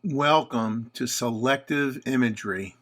Welcome to Selective Imagery.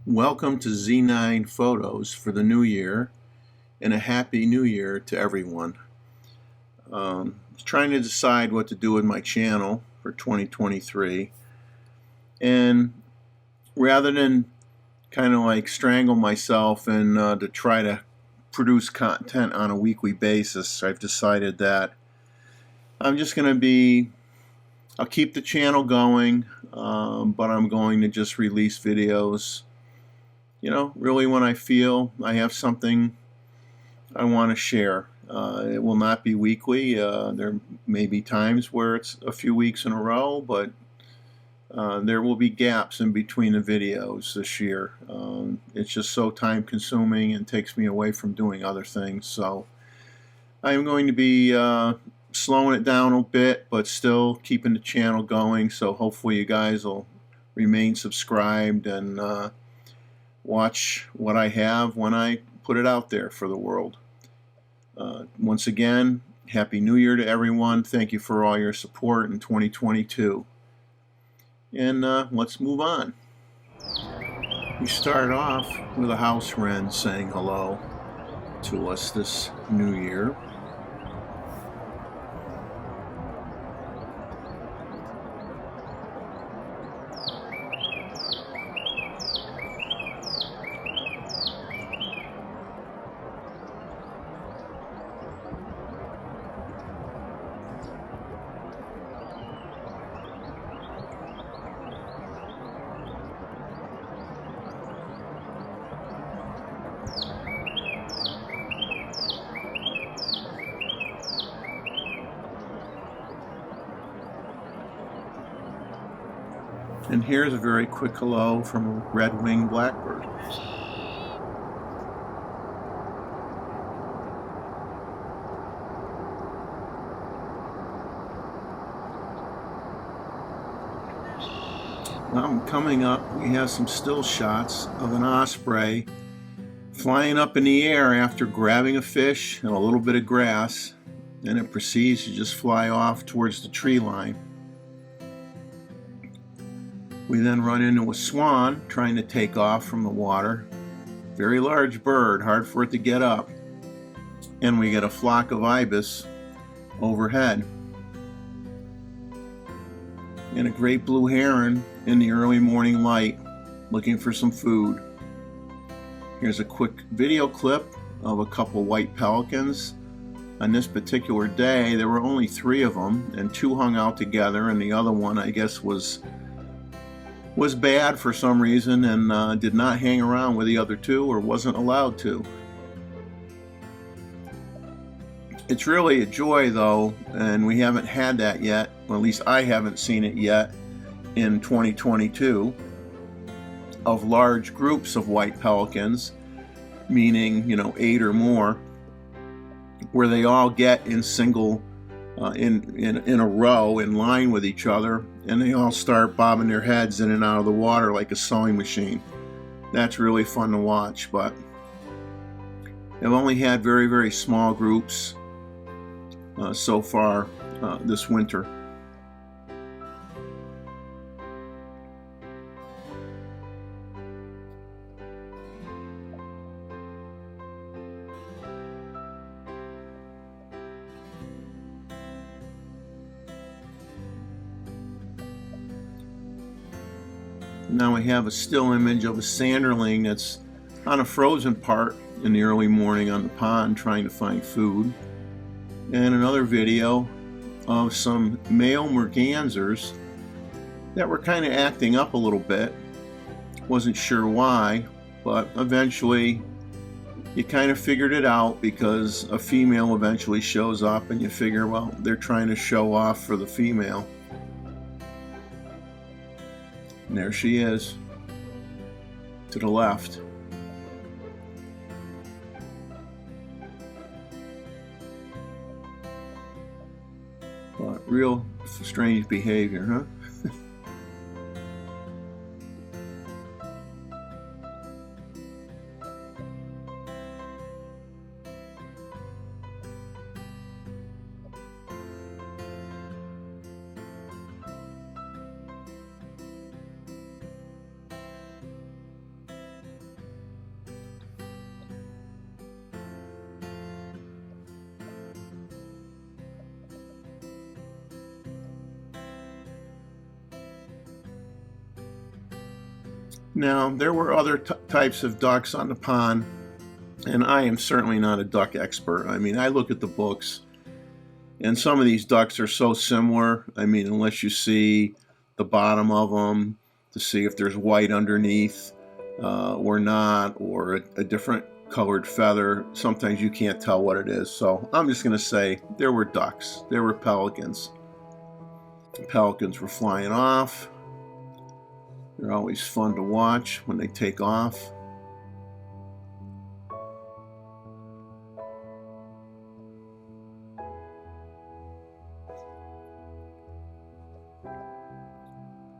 Welcome to Z9 Photos for the new year, and a happy new year to everyone. Trying to decide what to do with my channel for 2023, and rather than kind of like strangle myself and to try to produce content on a weekly basis, I've decided that I'm just going to I'll keep the channel going, but I'm going to just release videos really when I feel I have something I want to share. It will not be weekly. There may be times where it's a few weeks in a row, but there will be gaps in between the videos this year. It's just so time consuming and takes me away from doing other things. So I'm going to be slowing it down a bit, but still keeping the channel going. So hopefully you guys will remain subscribed and watch what I have when I put it out there for the world. Once again, Happy New Year to everyone. Thank you for all your support in 2022. And let's move on. We start off with a house wren saying hello to us this new year. And here's a very quick hello from a red-winged blackbird. Coming up, we have some still shots of an osprey flying up in the air after grabbing a fish and a little bit of grass, and it proceeds to just fly off towards the tree line. We then run into a swan trying to take off from the water. Very large bird, hard for it to get up. And we get a flock of IBIS overhead. And a great blue heron in the early morning light looking for some food. Here's a quick video clip of a couple white pelicans. On this particular day, there were only 3 of them, and 2 hung out together, and the other one, I guess, was bad for some reason and did not hang around with the other 2 or wasn't allowed to. It's really a joy though, and we haven't had that yet, or at least I haven't seen it yet in 2022, of large groups of white pelicans, meaning 8 or more, where they all get in single in a row in line with each other, and they all start bobbing their heads in and out of the water like a sewing machine. That's really fun to watch, but I've only had very, very small groups so far this winter. Now we have a still image of a Sanderling that's on a frozen part in the early morning on the pond trying to find food. And another video of some male mergansers that were kind of acting up a little bit. Wasn't sure why, but eventually you kind of figured it out because a female eventually shows up and you figure, well, they're trying to show off for the female. And there she is, to the left. But real strange behavior, huh? Now, there were other types of ducks on the pond, and I am certainly not a duck expert. I mean, I look at the books, and some of these ducks are so similar. I mean, unless you see the bottom of them to see if there's white underneath or not, or a different colored feather, sometimes you can't tell what it is. So I'm just going to say there were ducks. There were pelicans. The pelicans were flying off. They're always fun to watch when they take off.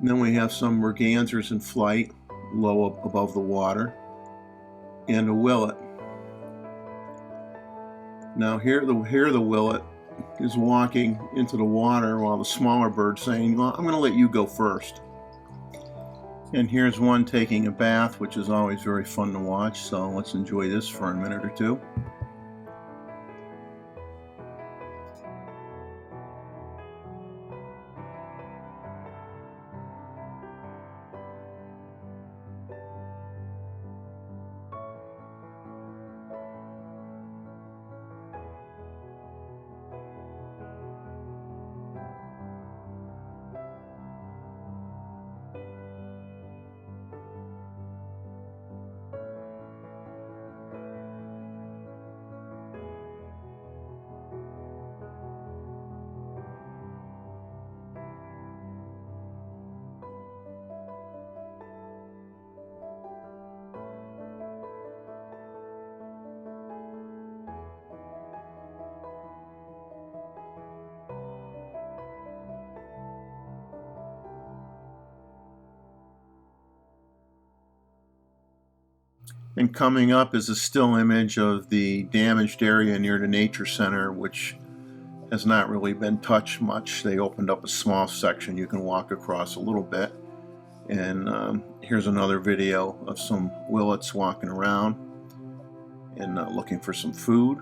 And then we have some mergansers in flight, low up above the water, and a willet. Now here the willet is walking into the water while the smaller bird's saying, well, I'm going to let you go first. And here's one taking a bath, which is always very fun to watch, so let's enjoy this for a minute or two. And coming up is a still image of the damaged area near the nature center, which has not really been touched much. They opened up a small section you can walk across a little bit. And here's another video of some willets walking around and looking for some food.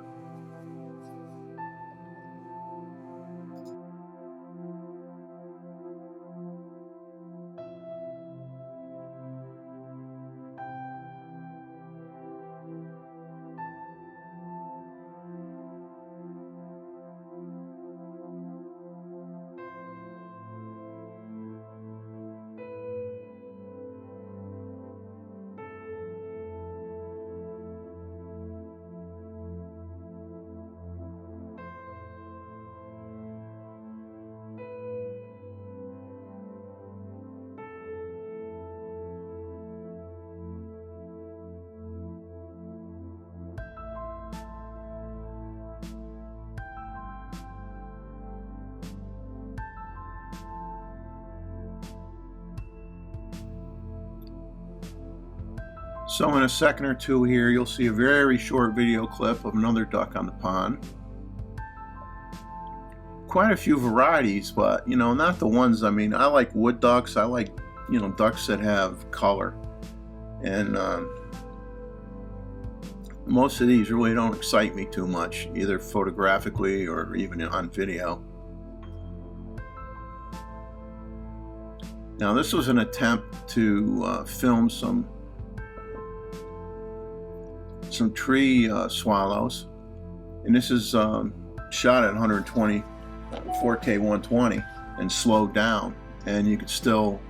So in a second or two here, you'll see a very short video clip of another duck on the pond. Quite a few varieties, but you know, not the ones, I mean, I like wood ducks. I like, you know, ducks that have color. And most of these really don't excite me too much, either photographically or even on video. Now this was an attempt to film some tree swallows, and this is shot at 120 4K 120 and slowed down, and you can still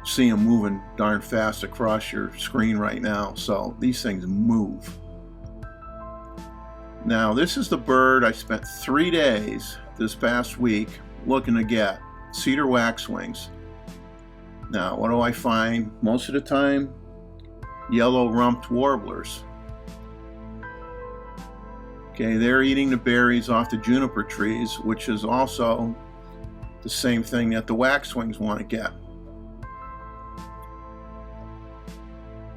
see them moving darn fast across your screen right now. So these things move. Now this is the bird I spent 3 days this past week looking to get, cedar waxwings. Now what do I find most of the time? Yellow-rumped warblers. Okay, they're eating the berries off the juniper trees, which is also the same thing that the waxwings want to get.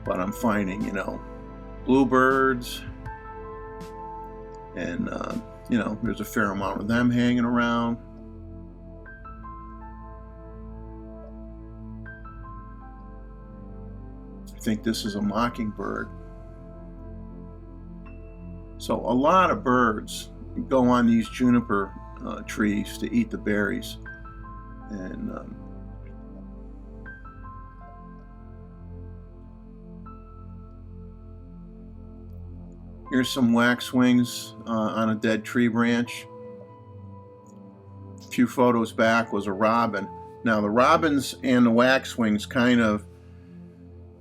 But I'm finding, you know, bluebirds, and you know, there's a fair amount of them hanging around. I think this is a mockingbird. So a lot of birds go on these juniper trees to eat the berries. And here's some waxwings on a dead tree branch. A few photos back was a robin. Now the robins and the waxwings kind of,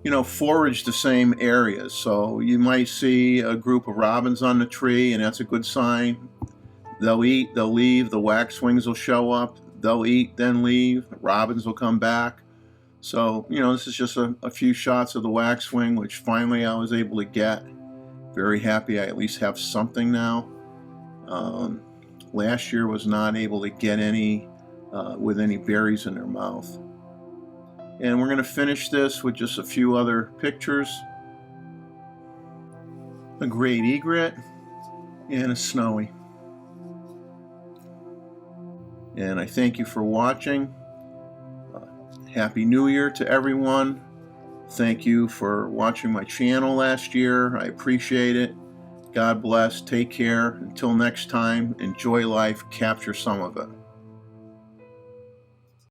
you know, forage the same areas. So you might see a group of robins on the tree, and that's a good sign. They'll eat, they'll leave, the waxwings will show up, they'll eat, then leave, the robins will come back. So, you know, this is just a few shots of the waxwing, which finally I was able to get. Very happy I at least have something now. Last year was not able to get any with any berries in their mouth. And we're going to finish this with just a few other pictures. A great egret and a snowy. And I thank you for watching. Happy New Year to everyone. Thank you for watching my channel last year. I appreciate it. God bless. Take care. Until next time, enjoy life. Capture some of it.